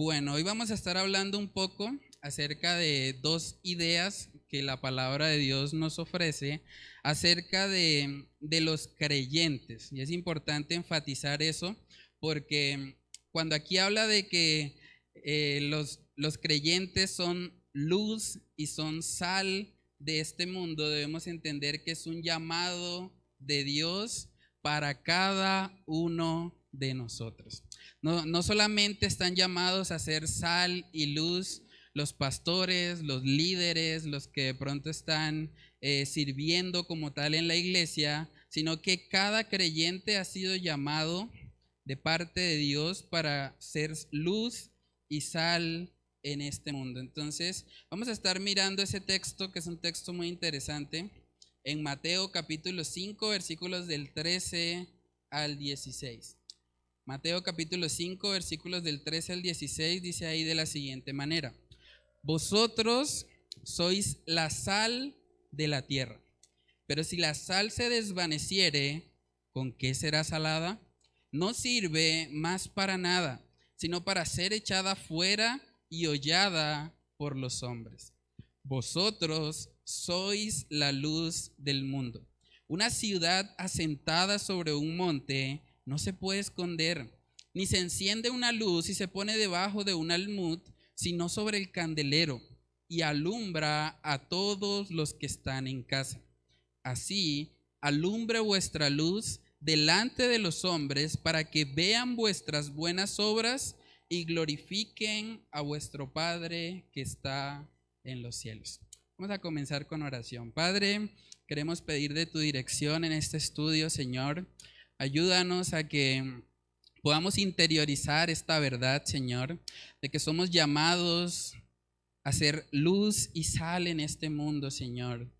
Bueno, hoy vamos a estar hablando un poco acerca de dos ideas que la palabra de Dios nos ofrece acerca de los creyentes. Y es importante enfatizar eso porque cuando aquí habla de que los creyentes son luz y son sal de este mundo, debemos entender que es un llamado de Dios para cada uno de nosotros. No solamente están llamados a ser sal y luz los pastores, los líderes, los que de pronto están sirviendo como tal en la iglesia, sino que cada creyente ha sido llamado de parte de Dios para ser luz y sal en este mundo. Entonces, vamos a estar mirando ese texto, que es un texto muy interesante, en Mateo capítulo 5, versículos del 13 al 16. Mateo capítulo 5, versículos del 13 al 16, dice ahí de la siguiente manera: vosotros sois la sal de la tierra, pero si la sal se desvaneciere, ¿con qué será salada? No sirve más para nada, sino para ser echada fuera y hollada por los hombres. Vosotros sois la luz del mundo. Una ciudad asentada sobre un monte no se puede esconder, ni se enciende una luz y se pone debajo de un almud, sino sobre el candelero, y alumbra a todos los que están en casa. Así, alumbre vuestra luz delante de los hombres, para que vean vuestras buenas obras y glorifiquen a vuestro Padre que está en los cielos. Vamos a comenzar con oración. Padre, queremos pedir de tu dirección en este estudio, Señor. Ayúdanos a que podamos interiorizar esta verdad, Señor, de que somos llamados a ser luz y sal en este mundo, Señor.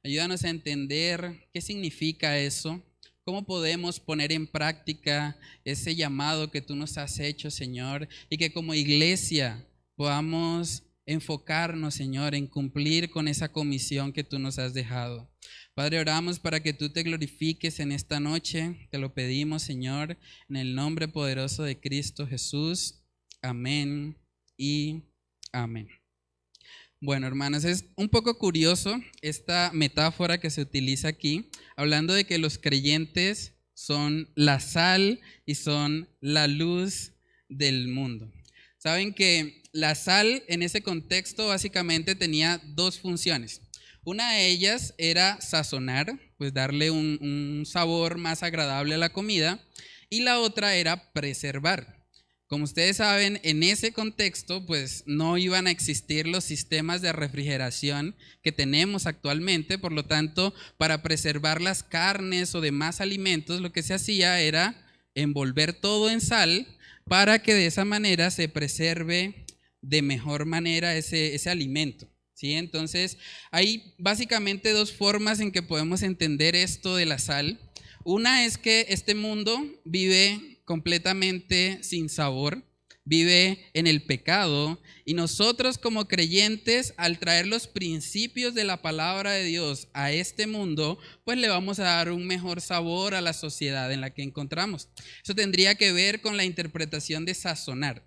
Ayúdanos a entender qué significa eso, cómo podemos poner en práctica ese llamado que tú nos has hecho, Señor, y que como iglesia podamos enfocarnos, Señor, en cumplir con esa comisión que tú nos has dejado. Padre, oramos para que tú te glorifiques en esta noche. Te lo pedimos, Señor, en el nombre poderoso de Cristo Jesús. Amén y amén. Bueno, hermanos, es un poco curioso esta metáfora que se utiliza aquí, hablando de que los creyentes son la sal y son la luz del mundo. Saben que la sal en ese contexto básicamente tenía dos funciones. Una de ellas era sazonar, pues darle un sabor más agradable a la comida, y la otra era preservar. Como ustedes saben, en ese contexto, pues no iban a existir los sistemas de refrigeración que tenemos actualmente. Por lo tanto, para preservar las carnes o demás alimentos, lo que se hacía era envolver todo en sal para que de esa manera se preserve de mejor manera ese alimento. ¿Sí? Entonces, hay básicamente dos formas en que podemos entender esto de la sal. Una es que este mundo vive completamente sin sabor, vive en el pecado, y nosotros como creyentes, al traer los principios de la palabra de Dios a este mundo, pues le vamos a dar un mejor sabor a la sociedad en la que encontramos. Eso tendría que ver con la interpretación de sazonar.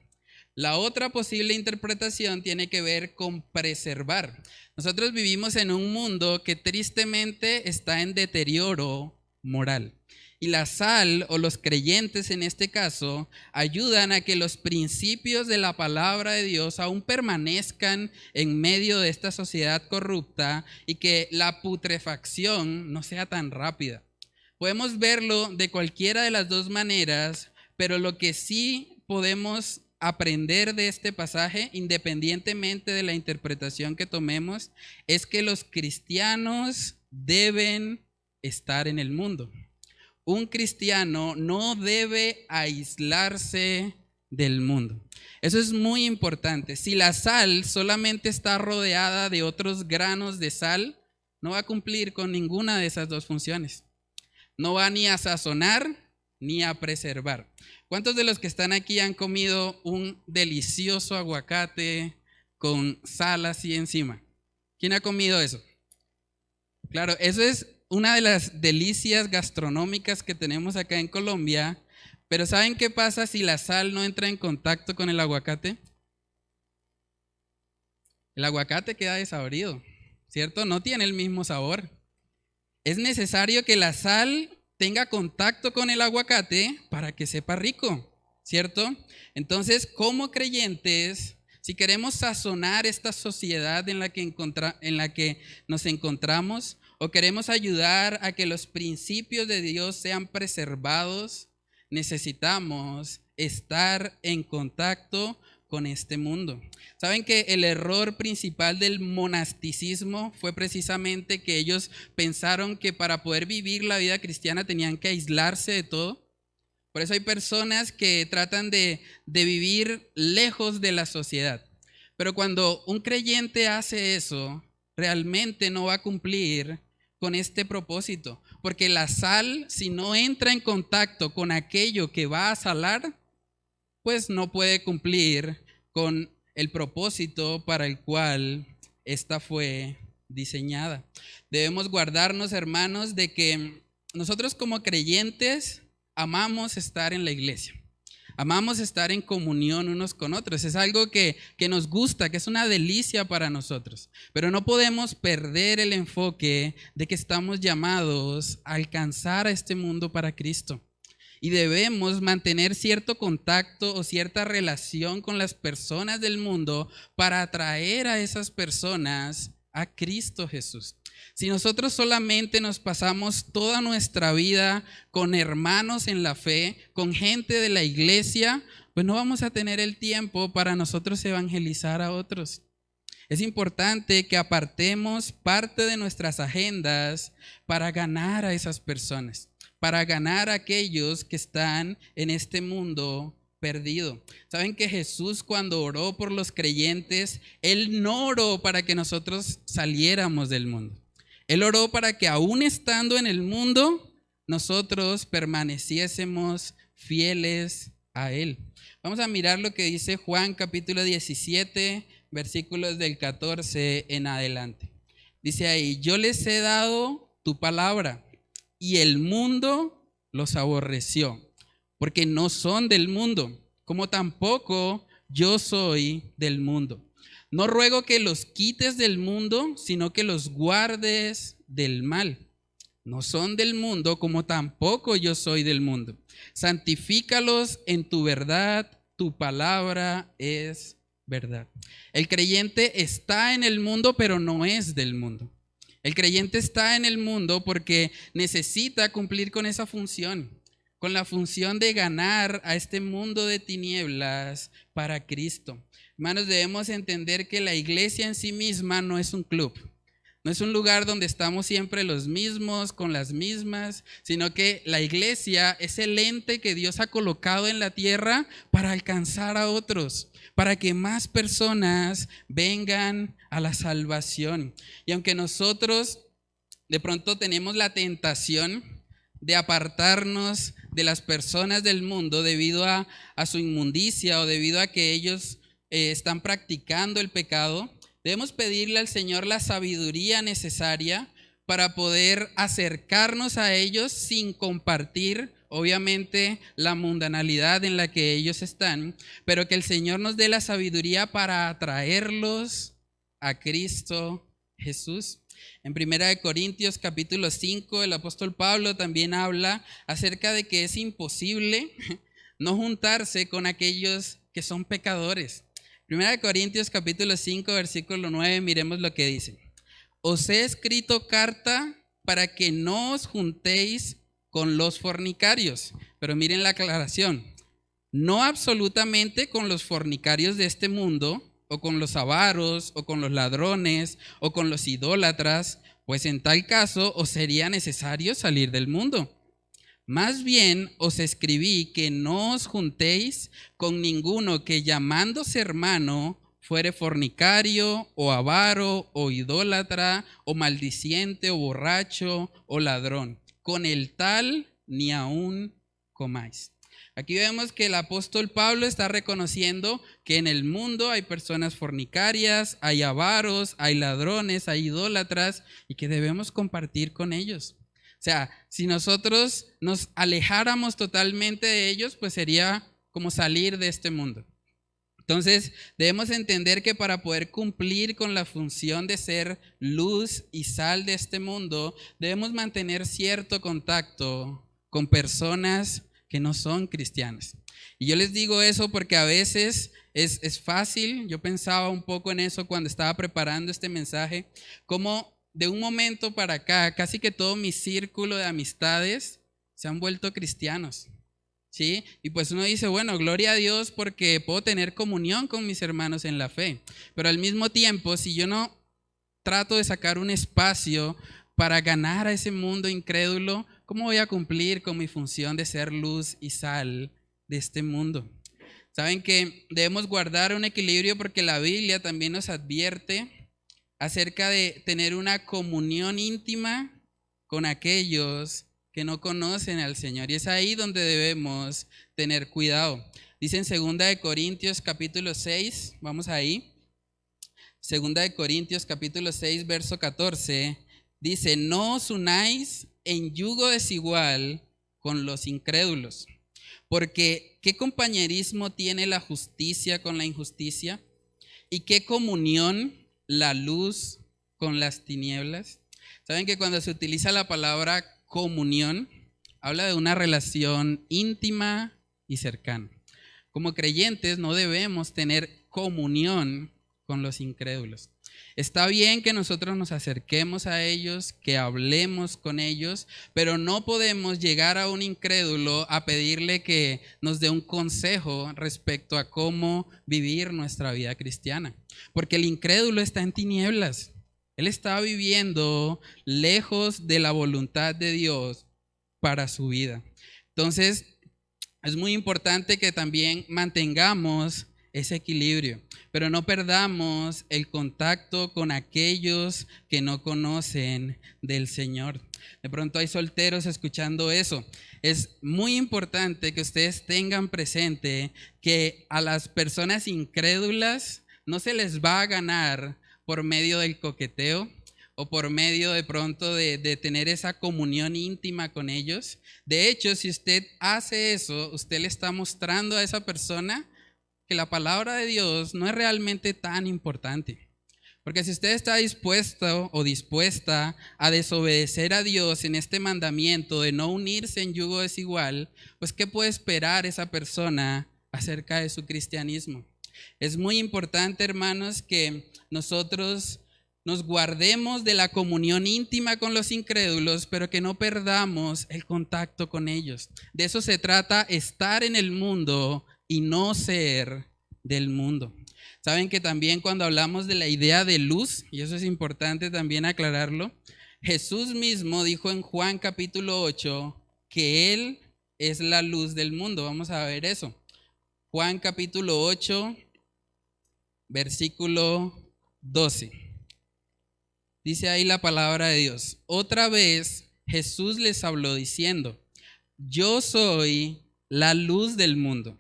La otra posible interpretación tiene que ver con preservar. Nosotros vivimos en un mundo que tristemente está en deterioro moral. Y la sal, o los creyentes en este caso, ayudan a que los principios de la palabra de Dios aún permanezcan en medio de esta sociedad corrupta y que la putrefacción no sea tan rápida. Podemos verlo de cualquiera de las dos maneras, pero lo que sí podemos aprender de este pasaje, independientemente de la interpretación que tomemos, es que los cristianos deben estar en el mundo. Un cristiano no debe aislarse del mundo. Eso es muy importante. Si la sal solamente está rodeada de otros granos de sal, no va a cumplir con ninguna de esas dos funciones. No va ni a sazonar ni a preservar. ¿Cuántos de los que están aquí han comido un delicioso aguacate con sal así encima? ¿Quién ha comido eso? Claro, eso es una de las delicias gastronómicas que tenemos acá en Colombia, pero ¿saben qué pasa si la sal no entra en contacto con el aguacate? El aguacate queda desabrido, ¿cierto? No tiene el mismo sabor. Es necesario que la sal tenga contacto con el aguacate para que sepa rico, ¿cierto? Entonces, como creyentes, si queremos sazonar esta sociedad en la que nos encontramos, o queremos ayudar a que los principios de Dios sean preservados, necesitamos estar en contacto con este mundo. ¿Saben que el error principal del monasticismo fue precisamente que ellos pensaron que para poder vivir la vida cristiana tenían que aislarse de todo? Por eso hay personas que tratan de vivir lejos de la sociedad. Pero cuando un creyente hace eso, realmente no va a cumplir con este propósito. Porque la sal, si no entra en contacto con aquello que va a salar, pues no puede cumplir con el propósito para el cual esta fue diseñada. Debemos guardarnos, hermanos, de que nosotros como creyentes amamos estar en la iglesia. Amamos estar en comunión unos con otros. Es algo que nos gusta, que es una delicia para nosotros. Pero no podemos perder el enfoque de que estamos llamados a alcanzar a este mundo para Cristo. Y debemos mantener cierto contacto o cierta relación con las personas del mundo para atraer a esas personas a Cristo Jesús. Si nosotros solamente nos pasamos toda nuestra vida con hermanos en la fe, con gente de la iglesia, pues no vamos a tener el tiempo para nosotros evangelizar a otros. Es importante que apartemos parte de nuestras agendas para ganar a esas personas, para ganar a aquellos que están en este mundo perdido. ¿Saben que Jesús, cuando oró por los creyentes, Él no oró para que nosotros saliéramos del mundo? Él oró para que aún estando en el mundo, nosotros permaneciésemos fieles a Él. Vamos a mirar lo que dice Juan capítulo 17, versículos del 14 en adelante. Dice ahí: yo les he dado tu palabra y el mundo los aborreció, porque no son del mundo, como tampoco yo soy del mundo. No ruego que los quites del mundo, sino que los guardes del mal. No son del mundo, como tampoco yo soy del mundo. Santifícalos en tu verdad, tu palabra es verdad. El creyente está en el mundo, pero no es del mundo. El creyente está en el mundo porque necesita cumplir con esa función, con la función de ganar a este mundo de tinieblas para Cristo. Hermanos, debemos entender que la iglesia en sí misma no es un club, no es un lugar donde estamos siempre los mismos, con las mismas, sino que la iglesia es el ente que Dios ha colocado en la tierra para alcanzar a otros, para que más personas vengan a la salvación. Y aunque nosotros de pronto tenemos la tentación de apartarnos de las personas del mundo debido a su inmundicia o debido a que ellos están practicando el pecado, debemos pedirle al Señor la sabiduría necesaria para poder acercarnos a ellos sin compartir, obviamente, la mundanalidad en la que ellos están, pero que el Señor nos dé la sabiduría para atraerlos a Cristo Jesús. En 1 Corintios capítulo 5, el apóstol Pablo también habla acerca de que es imposible no juntarse con aquellos que son pecadores. 1 Corintios capítulo 5, versículo 9, miremos lo que dice. Os he escrito carta para que no os juntéis con los fornicarios. Pero miren la aclaración. No absolutamente con los fornicarios de este mundo, o con los avaros, o con los ladrones, o con los idólatras, pues en tal caso os sería necesario salir del mundo. Más bien os escribí que no os juntéis con ninguno que llamándose hermano fuere fornicario, o avaro, o idólatra, o maldiciente, o borracho, o ladrón. Con el tal ni aun comáis. Aquí vemos que el apóstol Pablo está reconociendo que en el mundo hay personas fornicarias, hay avaros, hay ladrones, hay idólatras, y que debemos compartir con ellos. O sea, si nosotros nos alejáramos totalmente de ellos, pues sería como salir de este mundo. Entonces, debemos entender que para poder cumplir con la función de ser luz y sal de este mundo, debemos mantener cierto contacto con personas que no son cristianas. Y yo les digo eso porque a veces es fácil, yo pensaba un poco en eso cuando estaba preparando este mensaje, como de un momento para acá, casi que todo mi círculo de amistades se han vuelto cristianos. ¿Sí? Y pues uno dice, bueno, gloria a Dios porque puedo tener comunión con mis hermanos en la fe. Pero al mismo tiempo, si yo no trato de sacar un espacio para ganar a ese mundo incrédulo, ¿cómo voy a cumplir con mi función de ser luz y sal de este mundo? Saben que debemos guardar un equilibrio porque la Biblia también nos advierte acerca de tener una comunión íntima con aquellos que no conocen al Señor. Y es ahí donde debemos tener cuidado. Dice en 2 Corintios capítulo 6, vamos ahí. 2 Corintios capítulo 6, verso 14, dice, no os unáis en yugo desigual con los incrédulos. Porque ¿qué compañerismo tiene la justicia con la injusticia? ¿Y qué comunión la luz con las tinieblas? Saben que cuando se utiliza la palabra comunión, habla de una relación íntima y cercana. Como creyentes no debemos tener comunión con los incrédulos. Está bien que nosotros nos acerquemos a ellos, que hablemos con ellos, pero no podemos llegar a un incrédulo a pedirle que nos dé un consejo respecto a cómo vivir nuestra vida cristiana. Porque el incrédulo está en tinieblas. Él está viviendo lejos de la voluntad de Dios para su vida. Entonces, es muy importante que también mantengamos ese equilibrio, pero no perdamos el contacto con aquellos que no conocen del Señor. De pronto hay solteros escuchando eso. Es muy importante que ustedes tengan presente que a las personas incrédulas no se les va a ganar por medio del coqueteo o por medio de pronto de tener esa comunión íntima con ellos. De hecho, si usted hace eso, usted le está mostrando a esa persona que la palabra de Dios no es realmente tan importante. Porque si usted está dispuesto o dispuesta a desobedecer a Dios en este mandamiento de no unirse en yugo desigual, pues ¿qué puede esperar esa persona acerca de su cristianismo? Es muy importante, hermanos, que nosotros nos guardemos de la comunión íntima con los incrédulos, pero que no perdamos el contacto con ellos. De eso se trata, estar en el mundo y no ser del mundo. Saben que también cuando hablamos de la idea de luz, y eso es importante también aclararlo, Jesús mismo dijo en Juan capítulo 8 que Él es la luz del mundo. Vamos a ver eso. Juan capítulo 8, versículo 12. Dice ahí la palabra de Dios. Otra vez Jesús les habló diciendo, yo soy la luz del mundo.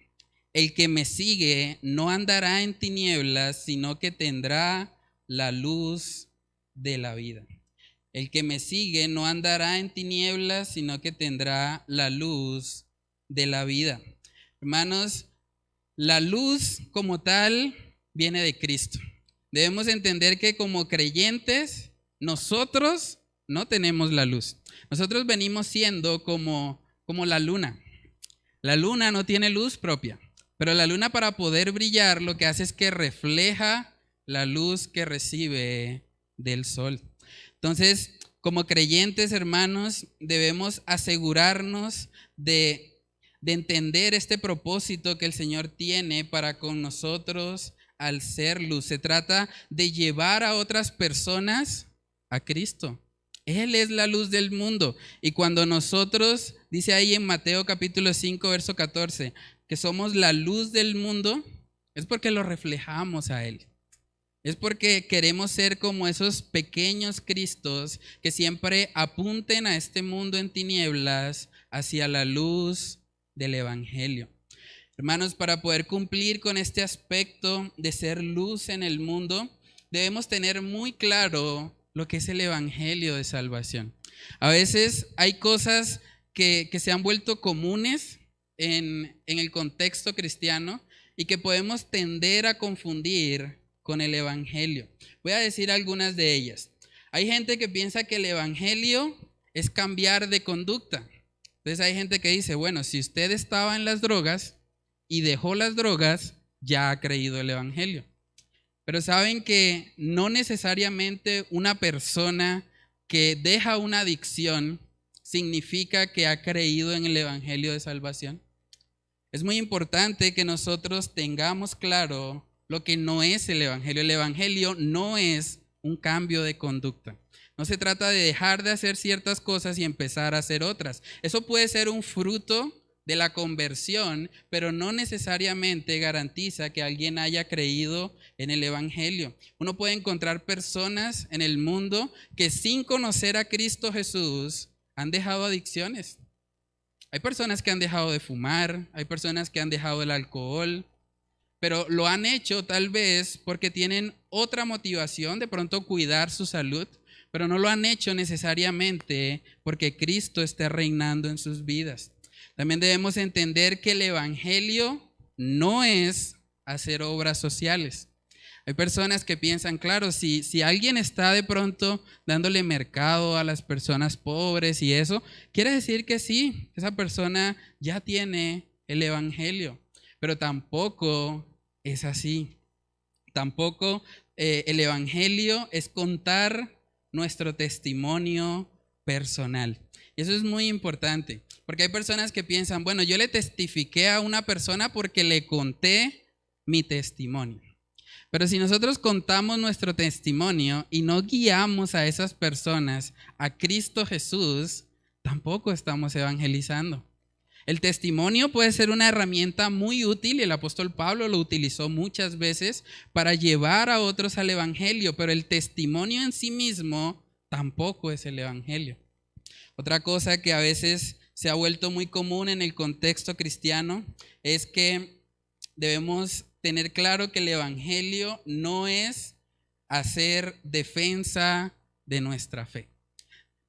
El que me sigue no andará en tinieblas, sino que tendrá la luz de la vida. El que me sigue no andará en tinieblas, sino que tendrá la luz de la vida. Hermanos, la luz como tal viene de Cristo. Debemos entender que como creyentes, nosotros no tenemos la luz. Nosotros venimos siendo como la luna. La luna no tiene luz propia. Pero la luna, para poder brillar, lo que hace es que refleja la luz que recibe del sol. Entonces, como creyentes, hermanos, debemos asegurarnos de entender este propósito que el Señor tiene para con nosotros al ser luz. Se trata de llevar a otras personas a Cristo. Él es la luz del mundo. Y cuando nosotros, dice ahí en Mateo capítulo 5, verso 14, que somos la luz del mundo, es porque lo reflejamos a Él. Es porque queremos ser como esos pequeños Cristos que siempre apunten a este mundo en tinieblas hacia la luz del Evangelio. Hermanos, para poder cumplir con este aspecto de ser luz en el mundo, debemos tener muy claro lo que es el Evangelio de salvación. A veces hay cosas que se han vuelto comunes en el contexto cristiano y que podemos tender a confundir con el Evangelio. Voy a decir algunas de ellas. Hay gente que piensa que el Evangelio es cambiar de conducta. Entonces hay gente que dice, bueno, si usted estaba en las drogas y dejó las drogas, ya ha creído el Evangelio. Pero saben que no necesariamente una persona que deja una adicción significa que ha creído en el Evangelio de salvación. Es muy importante que nosotros tengamos claro lo que no es el Evangelio. El Evangelio no es un cambio de conducta. No se trata de dejar de hacer ciertas cosas y empezar a hacer otras. Eso puede ser un fruto de la conversión, pero no necesariamente garantiza que alguien haya creído en el Evangelio. Uno puede encontrar personas en el mundo que sin conocer a Cristo Jesús han dejado adicciones. Hay personas que han dejado de fumar, hay personas que han dejado el alcohol, pero lo han hecho tal vez porque tienen otra motivación, de pronto cuidar su salud, pero no lo han hecho necesariamente porque Cristo esté reinando en sus vidas. También debemos entender que el Evangelio no es hacer obras sociales. Hay personas que piensan, claro, si alguien está de pronto dándole mercado a las personas pobres y eso, quiere decir que sí, esa persona ya tiene el Evangelio, pero tampoco es así. Tampoco el Evangelio es contar nuestro testimonio personal. Y eso es muy importante, porque hay personas que piensan, bueno, yo le testifiqué a una persona porque le conté mi testimonio. Pero si nosotros contamos nuestro testimonio y no guiamos a esas personas a Cristo Jesús, tampoco estamos evangelizando. El testimonio puede ser una herramienta muy útil y el apóstol Pablo lo utilizó muchas veces para llevar a otros al evangelio, pero el testimonio en sí mismo tampoco es el evangelio. Otra cosa que a veces se ha vuelto muy común en el contexto cristiano es que debemos tener claro que el evangelio no es hacer defensa de nuestra fe.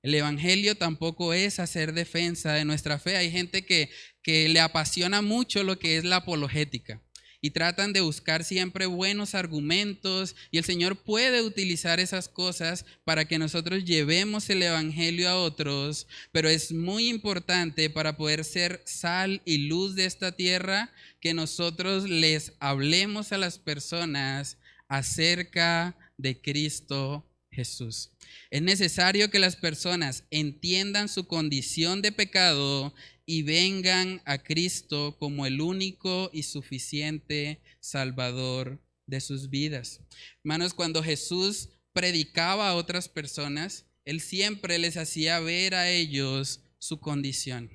El evangelio tampoco es hacer defensa de nuestra fe. Hay gente que le apasiona mucho lo que es la apologética y tratan de buscar siempre buenos argumentos, y el Señor puede utilizar esas cosas para que nosotros llevemos el evangelio a otros, pero es muy importante para poder ser sal y luz de esta tierra que nosotros les hablemos a las personas acerca de Cristo Jesús. Es necesario que las personas entiendan su condición de pecado y vengan a Cristo como el único y suficiente Salvador de sus vidas. Hermanos, cuando Jesús predicaba a otras personas, Él siempre les hacía ver a ellos su condición.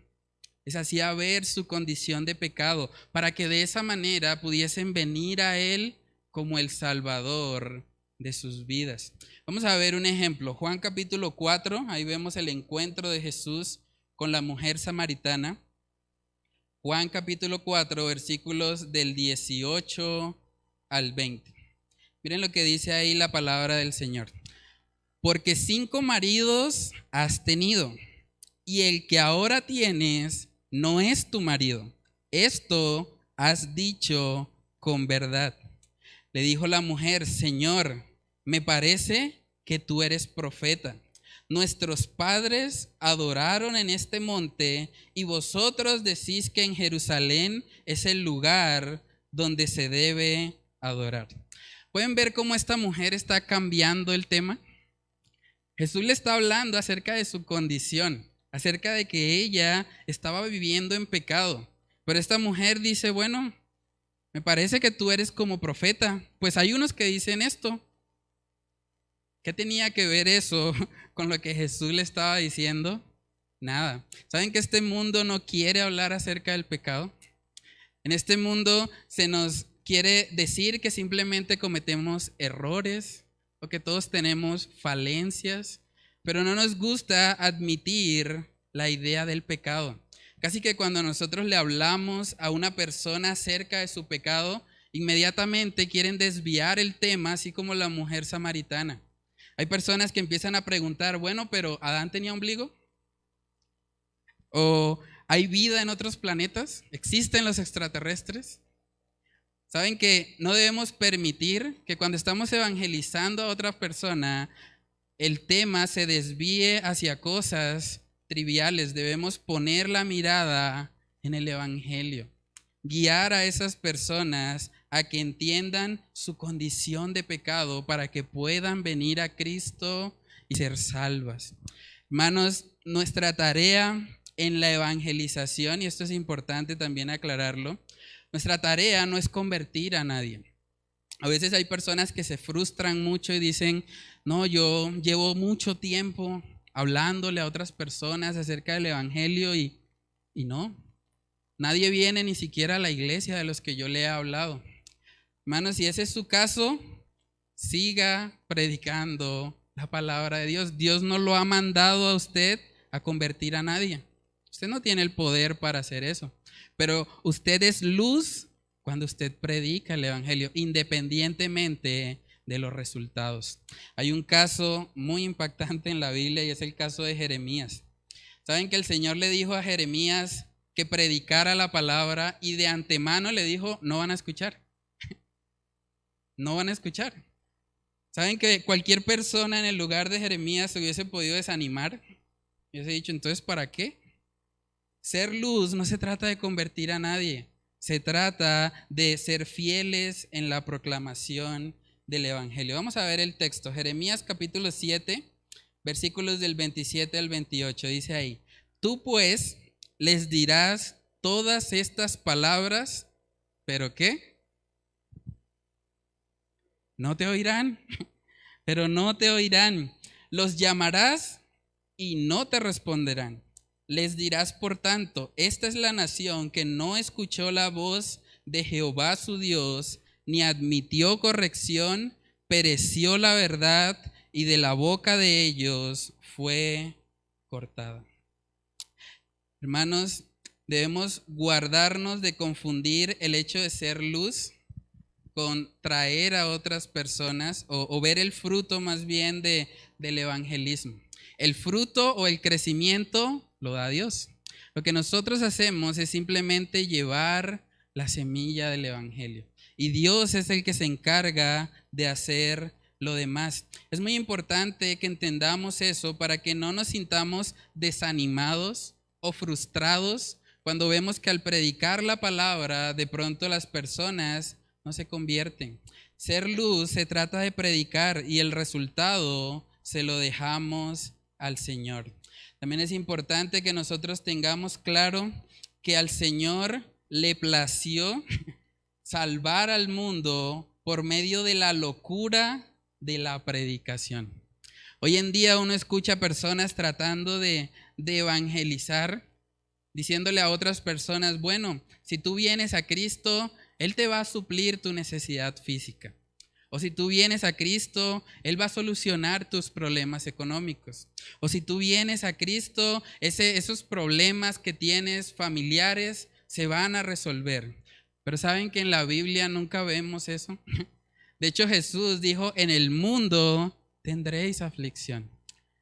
Les hacía ver su condición de pecado para que de esa manera pudiesen venir a Él como el Salvador de sus vidas. Vamos a ver un ejemplo. Juan capítulo 4, ahí vemos el encuentro de Jesús con la mujer samaritana. Juan capítulo 4, versículos del 18 al 20. Miren lo que dice ahí la palabra del Señor. Porque 5 maridos has tenido, y el que ahora tienes no es tu marido. Esto has dicho con verdad. Le dijo la mujer, Señor, me parece que tú eres profeta. Nuestros padres adoraron en este monte y vosotros decís que en Jerusalén es el lugar donde se debe adorar. ¿Pueden ver cómo esta mujer está cambiando el tema? Jesús le está hablando acerca de su condición, acerca de que ella estaba viviendo en pecado. Pero esta mujer dice, bueno, me parece que tú eres como profeta. Pues hay unos que dicen esto. ¿Qué tenía que ver eso con lo que Jesús le estaba diciendo? Nada. ¿Saben que este mundo no quiere hablar acerca del pecado? En este mundo se nos quiere decir que simplemente cometemos errores o que todos tenemos falencias, pero no nos gusta admitir la idea del pecado. Casi que cuando nosotros le hablamos a una persona acerca de su pecado, inmediatamente quieren desviar el tema, así como la mujer samaritana. Hay personas que empiezan a preguntar, bueno, pero ¿Adán tenía ombligo? ¿O hay vida en otros planetas? ¿Existen los extraterrestres? Saben que no debemos permitir que cuando estamos evangelizando a otra persona, el tema se desvíe hacia cosas triviales. Debemos poner la mirada en el evangelio, guiar a esas personas a que entiendan su condición de pecado para que puedan venir a Cristo y ser salvas. Hermanos, nuestra tarea en la evangelización, y esto es importante también aclararlo, nuestra tarea no es convertir a nadie. A veces hay personas que se frustran mucho y dicen, no, yo llevo mucho tiempo hablándole a otras personas acerca del evangelio y no, nadie viene ni siquiera a la iglesia de los que yo le he hablado. Hermanos, si ese es su caso, siga predicando la palabra de Dios. Dios no lo ha mandado a usted a convertir a nadie. Usted no tiene el poder para hacer eso. Pero usted es luz cuando usted predica el evangelio, independientemente de los resultados. Hay un caso muy impactante en la Biblia y es el caso de Jeremías. Saben que el Señor le dijo a Jeremías que predicara la palabra y de antemano le dijo, no van a escuchar. No van a escuchar. Saben que cualquier persona en el lugar de Jeremías se hubiese podido desanimar. Hubiese dicho, entonces, ¿para qué? Ser luz no se trata de convertir a nadie. Se trata de ser fieles en la proclamación del evangelio. Vamos a ver el texto. Jeremías capítulo 7, versículos del 27 al 28. Dice ahí, tú pues les dirás todas estas palabras, ¿pero qué? No te oirán, pero no te oirán. Los llamarás y no te responderán. Les dirás, por tanto, esta es la nación que no escuchó la voz de Jehová su Dios, ni admitió corrección, pereció la verdad, y de la boca de ellos fue cortada. Hermanos, debemos guardarnos de confundir el hecho de ser luz con traer a otras personas o ver el fruto más bien del evangelismo. El fruto o el crecimiento lo da Dios. Lo que nosotros hacemos es simplemente llevar la semilla del evangelio. Y Dios es el que se encarga de hacer lo demás. Es muy importante que entendamos eso para que no nos sintamos desanimados o frustrados cuando vemos que al predicar la palabra de pronto las personas no se convierten. Ser luz se trata de predicar y el resultado se lo dejamos al Señor. También es importante que nosotros tengamos claro que al Señor le plació salvar al mundo por medio de la locura de la predicación. Hoy en día uno escucha personas tratando de evangelizar, diciéndole a otras personas, bueno, si tú vienes a Cristo, Él te va a suplir tu necesidad física. O si tú vienes a Cristo, Él va a solucionar tus problemas económicos. O si tú vienes a Cristo, esos problemas que tienes familiares se van a resolver. Pero ¿saben que en la Biblia nunca vemos eso? De hecho, Jesús dijo, en el mundo tendréis aflicción,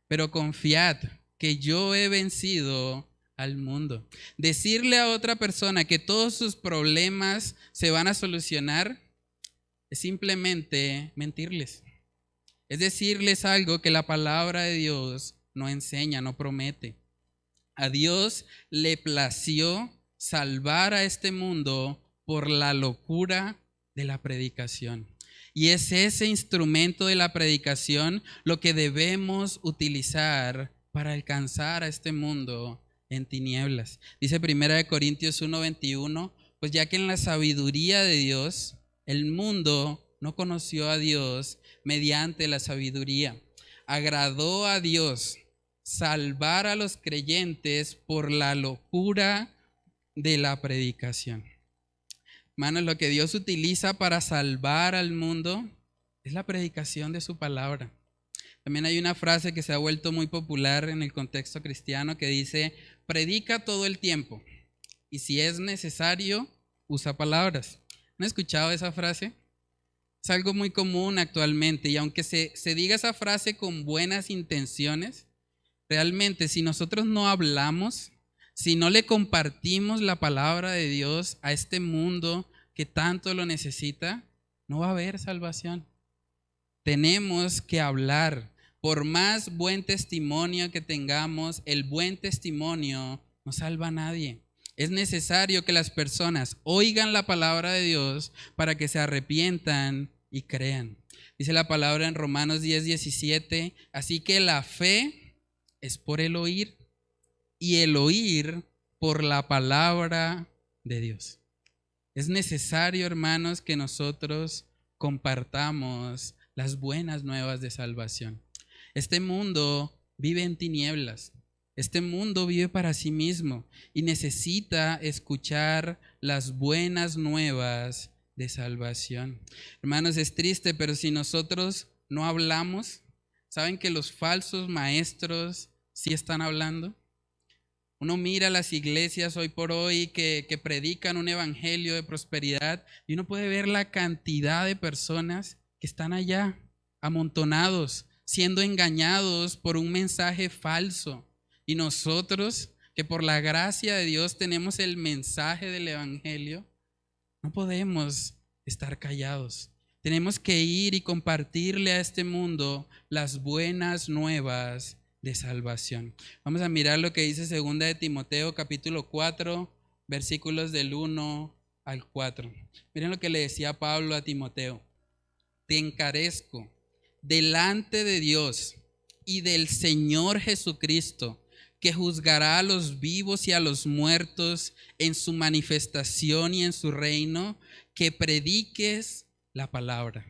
pero confiad que yo he vencido al mundo. Decirle a otra persona que todos sus problemas se van a solucionar es simplemente mentirles. Es decirles algo que la palabra de Dios no enseña, no promete. A Dios le plació salvar a este mundo por la locura de la predicación. Y es ese instrumento de la predicación lo que debemos utilizar para alcanzar a este mundo en tinieblas. Dice 1 Corintios 1:21, pues ya que en la sabiduría de Dios, el mundo no conoció a Dios mediante la sabiduría. Agradó a Dios salvar a los creyentes por la locura de la predicación. Hermanos, lo que Dios utiliza para salvar al mundo es la predicación de su palabra. También hay una frase que se ha vuelto muy popular en el contexto cristiano que dice, predica todo el tiempo y si es necesario, usa palabras. ¿Han escuchado esa frase? Es algo muy común actualmente y aunque se diga esa frase con buenas intenciones, realmente si nosotros no hablamos, si no le compartimos la palabra de Dios a este mundo, que tanto lo necesita, no va a haber salvación. Tenemos que hablar. Por más buen testimonio que tengamos, el buen testimonio no salva a nadie. Es necesario que las personas oigan la palabra de Dios para que se arrepientan y crean. Dice la palabra en Romanos 10:17, así que la fe es por el oír y el oír por la palabra de Dios. Es necesario, hermanos, que nosotros compartamos las buenas nuevas de salvación. Este mundo vive en tinieblas. Este mundo vive para sí mismo y necesita escuchar las buenas nuevas de salvación. Hermanos, es triste, pero si nosotros no hablamos, ¿saben que los falsos maestros sí están hablando? Uno mira las iglesias hoy por hoy que predican un evangelio de prosperidad y uno puede ver la cantidad de personas que están allá, amontonados, siendo engañados por un mensaje falso. Y nosotros, que por la gracia de Dios tenemos el mensaje del evangelio, no podemos estar callados. Tenemos que ir y compartirle a este mundo las buenas nuevas de salvación. Vamos a mirar lo que dice 2 de Timoteo capítulo 4, versículos del 1 al 4. Miren lo que le decía Pablo a Timoteo. Te encarezco delante de Dios y del Señor Jesucristo, que juzgará a los vivos y a los muertos en su manifestación y en su reino, que prediques la palabra,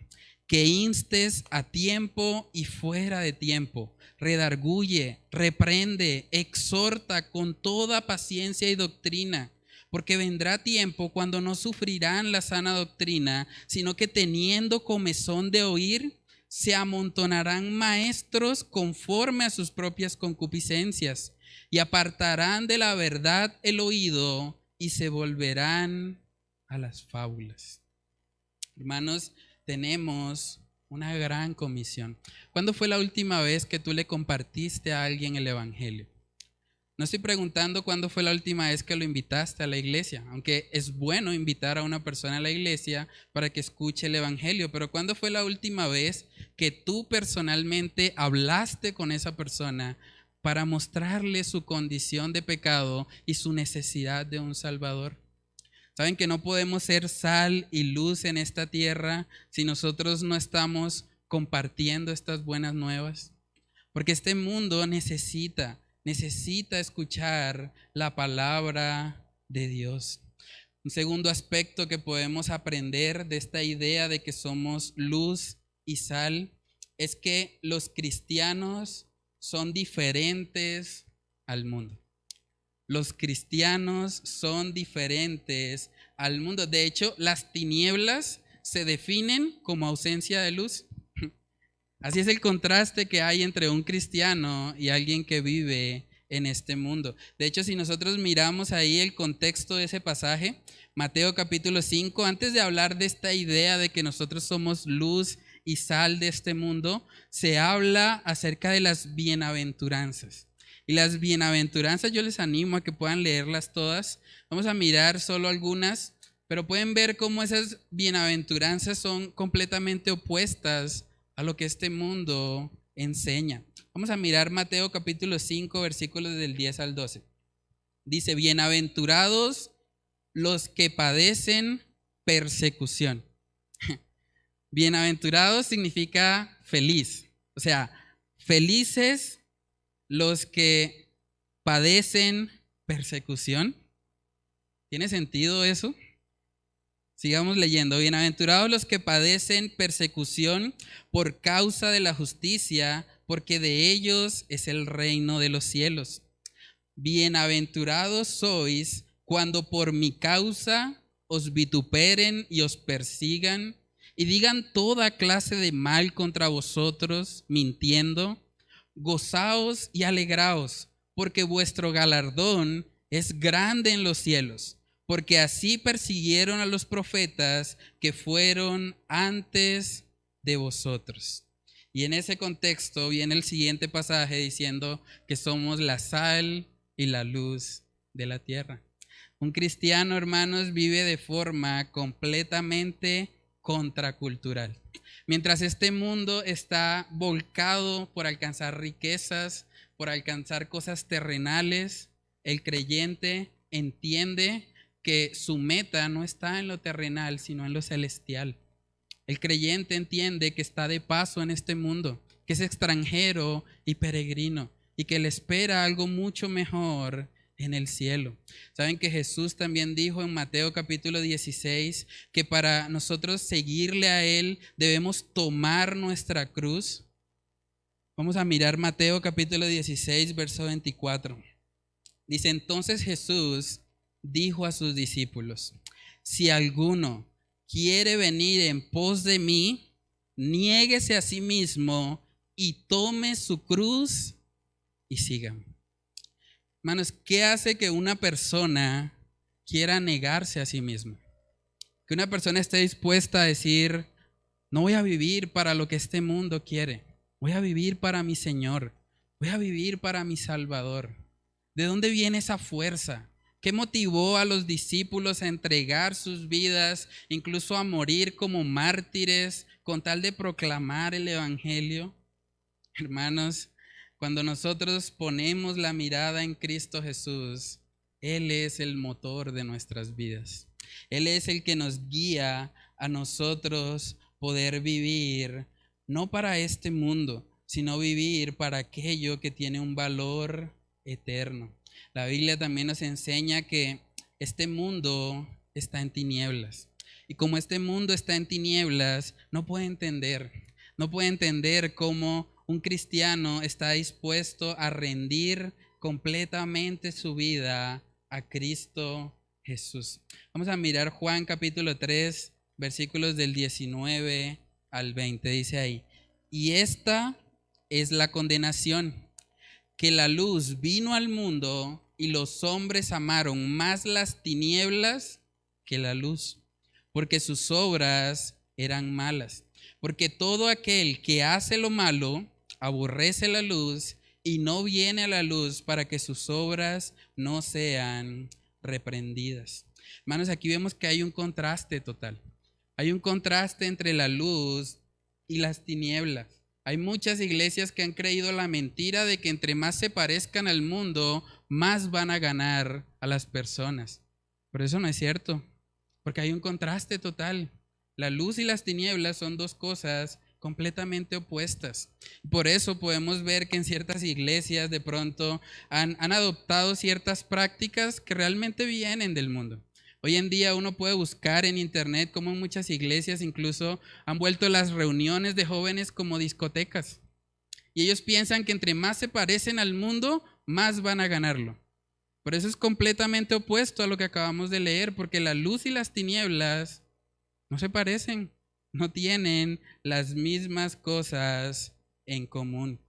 que instes a tiempo y fuera de tiempo, redarguye, reprende, exhorta con toda paciencia y doctrina, porque vendrá tiempo cuando no sufrirán la sana doctrina, sino que teniendo comezón de oír, se amontonarán maestros conforme a sus propias concupiscencias y apartarán de la verdad el oído y se volverán a las fábulas. Hermanos, tenemos una gran comisión. ¿Cuándo fue la última vez que tú le compartiste a alguien el evangelio? No estoy preguntando cuándo fue la última vez que lo invitaste a la iglesia, aunque es bueno invitar a una persona a la iglesia para que escuche el evangelio, pero ¿cuándo fue la última vez que tú personalmente hablaste con esa persona para mostrarle su condición de pecado y su necesidad de un Salvador? Saben que no podemos ser sal y luz en esta tierra si nosotros no estamos compartiendo estas buenas nuevas, porque este mundo necesita escuchar la palabra de Dios. Un segundo aspecto que podemos aprender de esta idea de que somos luz y sal es que los cristianos son diferentes al mundo. Los cristianos son diferentes al mundo. De hecho, las tinieblas se definen como ausencia de luz. Así es el contraste que hay entre un cristiano y alguien que vive en este mundo. De hecho, si nosotros miramos ahí el contexto de ese pasaje, Mateo capítulo 5, antes de hablar de esta idea de que nosotros somos luz y sal de este mundo, se habla acerca de las bienaventuranzas. Y las bienaventuranzas yo les animo a que puedan leerlas todas. Vamos a mirar solo algunas, pero pueden ver cómo esas bienaventuranzas son completamente opuestas a lo que este mundo enseña. Vamos a mirar Mateo capítulo 5, versículos del 10 al 12. Dice, bienaventurados los que padecen persecución. Bienaventurados significa feliz. O sea, felices los que padecen persecución. ¿Tiene sentido eso? Sigamos leyendo. Bienaventurados los que padecen persecución por causa de la justicia, porque de ellos es el reino de los cielos. Bienaventurados sois cuando por mi causa os vituperen y os persigan y digan toda clase de mal contra vosotros, mintiendo. Gozaos y alegraos, porque vuestro galardón es grande en los cielos, porque así persiguieron a los profetas que fueron antes de vosotros. Y en ese contexto viene el siguiente pasaje diciendo que somos la sal y la luz de la tierra. Un cristiano, hermanos, vive de forma completamente contracultural. Mientras este mundo está volcado por alcanzar riquezas, por alcanzar cosas terrenales, el creyente entiende que su meta no está en lo terrenal, sino en lo celestial. El creyente entiende que está de paso en este mundo, que es extranjero y peregrino, y que le espera algo mucho mejor en el cielo. Saben que Jesús también dijo en Mateo capítulo 16 que para nosotros seguirle a Él debemos tomar nuestra cruz. Vamos a mirar Mateo capítulo 16, verso 24. Dice: entonces Jesús dijo a sus discípulos: si alguno quiere venir en pos de mí, niéguese a sí mismo y tome su cruz y sígame. Hermanos, ¿qué hace que una persona quiera negarse a sí mismo? Que una persona esté dispuesta a decir: no voy a vivir para lo que este mundo quiere, voy a vivir para mi Señor, voy a vivir para mi Salvador. ¿De dónde viene esa fuerza? ¿Qué motivó a los discípulos a entregar sus vidas, incluso a morir como mártires, con tal de proclamar el Evangelio? Hermanos, cuando nosotros ponemos la mirada en Cristo Jesús, Él es el motor de nuestras vidas. Él es el que nos guía a nosotros poder vivir, no para este mundo, sino vivir para aquello que tiene un valor eterno. La Biblia también nos enseña que este mundo está en tinieblas. Y como este mundo está en tinieblas, no puede entender cómo un cristiano está dispuesto a rendir completamente su vida a Cristo Jesús. Vamos a mirar Juan capítulo 3, versículos del 19 al 20. Dice ahí: y esta es la condenación, que la luz vino al mundo y los hombres amaron más las tinieblas que la luz, porque sus obras eran malas. Porque todo aquel que hace lo malo aborrece la luz y no viene a la luz para que sus obras no sean reprendidas. Hermanos, aquí vemos que hay un contraste total. Hay un contraste entre la luz y las tinieblas. Hay muchas iglesias que han creído la mentira de que entre más se parezcan al mundo, más van a ganar a las personas. Pero eso no es cierto, porque hay un contraste total. La luz y las tinieblas son dos cosas completamente opuestas. Por eso podemos ver que en ciertas iglesias de pronto han adoptado ciertas prácticas que realmente vienen del mundo. Hoy en día uno puede buscar en internet cómo en muchas iglesias incluso han vuelto las reuniones de jóvenes como discotecas. Y ellos piensan que entre más se parecen al mundo, más van a ganarlo. Por eso es completamente opuesto a lo que acabamos de leer, porque la luz y las tinieblas no se parecen, no tienen las mismas cosas en común.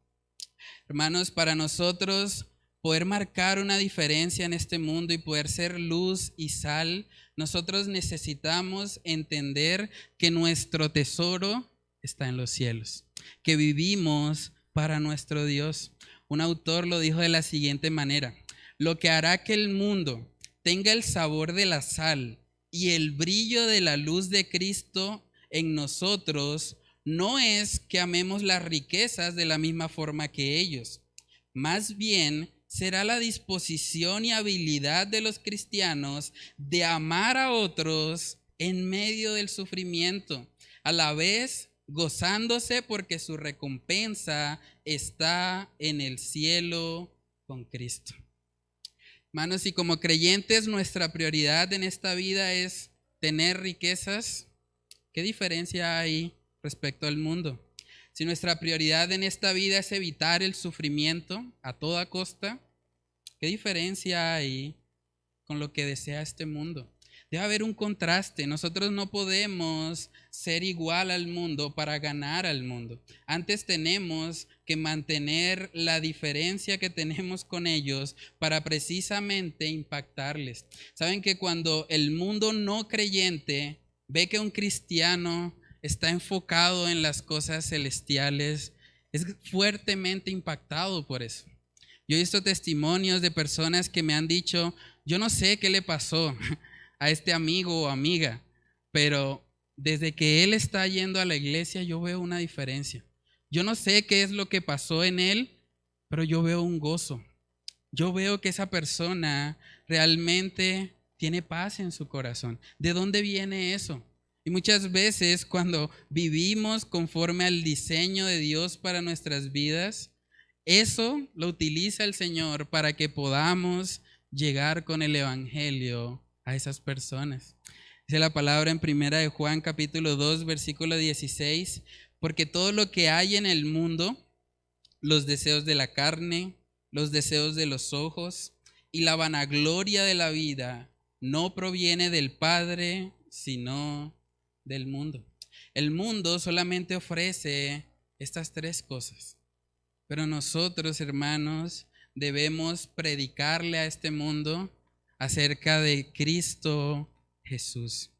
Hermanos, para nosotros poder marcar una diferencia en este mundo y poder ser luz y sal, nosotros necesitamos entender que nuestro tesoro está en los cielos, que vivimos para nuestro Dios. Un autor lo dijo de la siguiente manera: lo que hará que el mundo tenga el sabor de la sal y el brillo de la luz de Cristo en nosotros no es que amemos las riquezas de la misma forma que ellos. Más bien será la disposición y habilidad de los cristianos de amar a otros en medio del sufrimiento, a la vez gozándose porque su recompensa está en el cielo con Cristo. Hermanos, si como creyentes nuestra prioridad en esta vida es tener riquezas, ¿qué diferencia hay respecto al mundo? Si nuestra prioridad en esta vida es evitar el sufrimiento a toda costa, ¿qué diferencia hay con lo que desea este mundo? Debe haber un contraste. Nosotros no podemos ser igual al mundo para ganar al mundo. Antes tenemos que mantener la diferencia que tenemos con ellos para precisamente impactarles. Saben que cuando el mundo no creyente ve que un cristiano está enfocado en las cosas celestiales, es fuertemente impactado por eso. Yo he visto testimonios de personas que me han dicho: Yo no sé qué le pasó a este amigo o amiga, pero desde que él está yendo a la iglesia yo veo una diferencia. Yo no sé qué es lo que pasó en él, pero yo veo un gozo. Yo veo que esa persona realmente tiene paz en su corazón. ¿De dónde viene eso? Y muchas veces cuando vivimos conforme al diseño de Dios para nuestras vidas, eso lo utiliza el Señor para que podamos llegar con el Evangelio a esas personas. Dice la palabra en primera de Juan capítulo 2 versículo 16, porque todo lo que hay en el mundo, los deseos de la carne, los deseos de los ojos y la vanagloria de la vida no proviene del Padre, sino del mundo. El mundo solamente ofrece estas tres cosas, pero nosotros, hermanos, debemos predicarle a este mundo acerca de Cristo Jesús.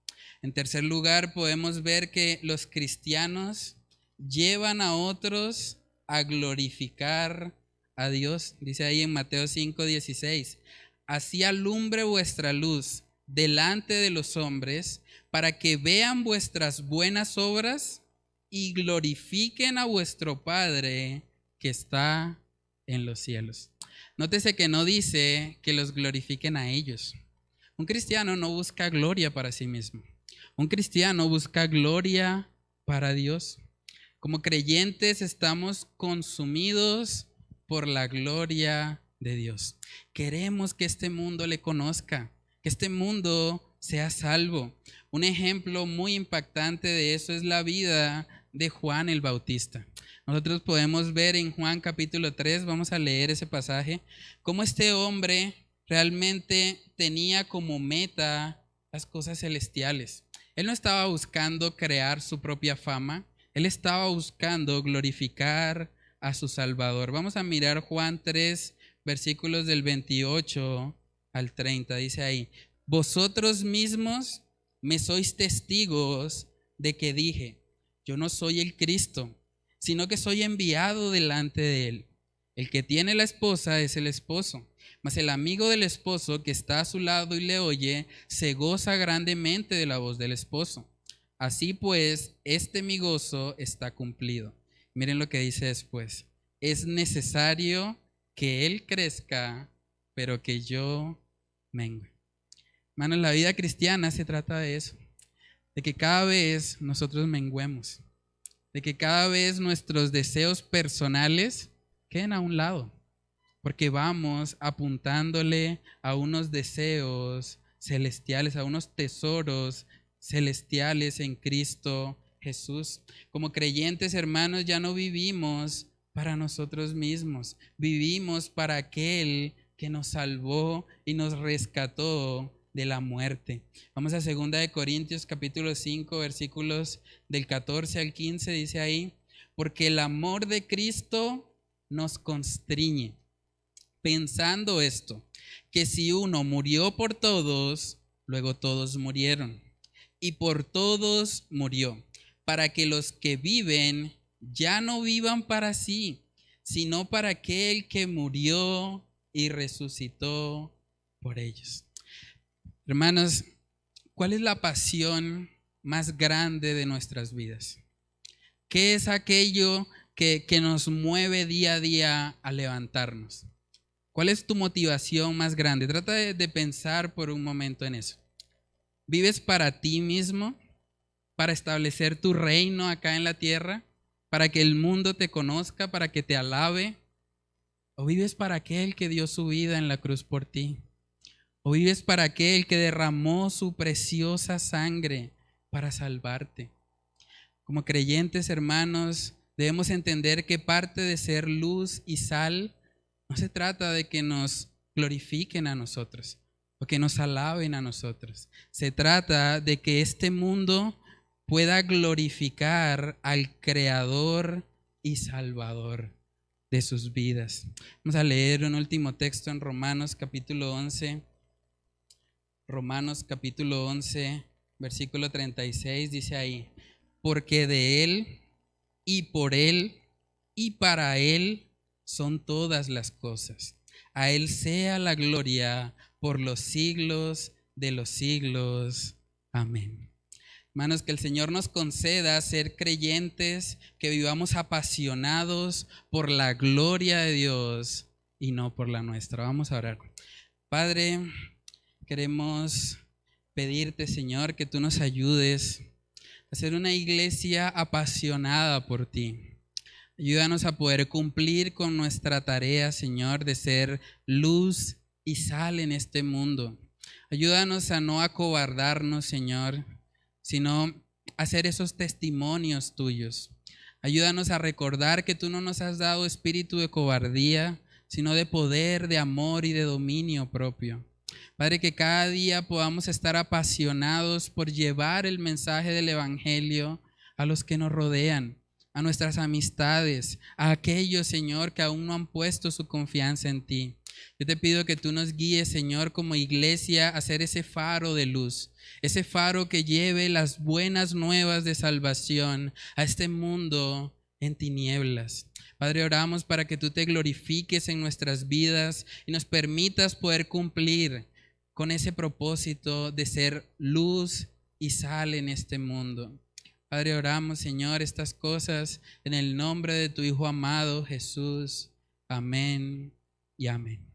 En tercer lugar, podemos ver que los cristianos llevan a otros a glorificar a Dios. Dice ahí en Mateo 5:16, así alumbre vuestra luz delante de los hombres, para que vean vuestras buenas obras y glorifiquen a vuestro Padre que está en los cielos. Nótese que no dice que los glorifiquen a ellos. Un cristiano no busca gloria para sí mismo. Un cristiano busca gloria para Dios. Como creyentes estamos consumidos por la gloria de Dios. Queremos que este mundo le conozca, que este mundo sea salvo. Un ejemplo muy impactante de eso es la vida de Juan el Bautista. Nosotros podemos ver en Juan capítulo 3, vamos a leer ese pasaje, cómo este hombre realmente tenía como meta las cosas celestiales. Él no estaba buscando crear su propia fama, él estaba buscando glorificar a su Salvador. Vamos a mirar Juan 3, versículos del 28 al 30. Dice ahí, vosotros mismos me sois testigos de que dije, yo no soy el Cristo, sino que soy enviado delante de él. El que tiene la esposa es el esposo, mas el amigo del esposo que está a su lado y le oye, se goza grandemente de la voz del esposo. Así pues, este mi gozo está cumplido. Miren lo que dice después. Es necesario que él crezca, pero que yo mengue. Hermanos, la vida cristiana se trata de eso, de que cada vez nosotros menguemos, de que cada vez nuestros deseos personales queden a un lado, porque vamos apuntándole a unos deseos celestiales, a unos tesoros celestiales en Cristo Jesús. Como creyentes, hermanos, ya no vivimos para nosotros mismos, vivimos para aquel que nos salvó y nos rescató de la muerte. Vamos a 2 de Corintios capítulo 5 versículos del 14 al 15, dice ahí, porque el amor de Cristo nos constriñe, pensando esto, que si uno murió por todos, luego todos murieron, y por todos murió, para que los que viven ya no vivan para sí, sino para aquel que murió y resucitó por ellos. Hermanos, ¿cuál es la pasión más grande de nuestras vidas? ¿Qué es aquello que nos mueve día a día a levantarnos? ¿Cuál es tu motivación más grande? Trata de pensar por un momento en eso. ¿Vives para ti mismo? ¿Para establecer tu reino acá en la tierra? ¿Para que el mundo te conozca? ¿Para que te alabe? ¿O vives para aquel que dio su vida en la cruz por ti? ¿O vives para aquel que derramó su preciosa sangre para salvarte? Como creyentes, hermanos, debemos entender que parte de ser luz y sal no se trata de que nos glorifiquen a nosotros o que nos alaben a nosotros. Se trata de que este mundo pueda glorificar al Creador y Salvador de sus vidas. Vamos a leer un último texto en Romanos capítulo 11. Romanos capítulo 11, versículo 36, dice ahí, porque de Él y por Él y para Él son todas las cosas. A Él sea la gloria por los siglos de los siglos. Amén. Hermanos, que el Señor nos conceda ser creyentes, que vivamos apasionados por la gloria de Dios y no por la nuestra. Vamos a orar. Padre, queremos pedirte, Señor, que tú nos ayudes a ser una iglesia apasionada por ti. Ayúdanos a poder cumplir con nuestra tarea, Señor, de ser luz y sal en este mundo. Ayúdanos a no acobardarnos, Señor, sino a ser esos testimonios tuyos. Ayúdanos a recordar que tú no nos has dado espíritu de cobardía, sino de poder, de amor y de dominio propio. Padre, que cada día podamos estar apasionados por llevar el mensaje del Evangelio a los que nos rodean, a nuestras amistades, a aquellos, Señor, que aún no han puesto su confianza en ti. Yo te pido que tú nos guíes, Señor, como iglesia a ser ese faro de luz, ese faro que lleve las buenas nuevas de salvación a este mundo en tinieblas. Padre, oramos para que tú te glorifiques en nuestras vidas y nos permitas poder cumplir con ese propósito de ser luz y sal en este mundo. Padre, oramos, Señor, estas cosas en el nombre de tu Hijo amado, Jesús. Amén y amén.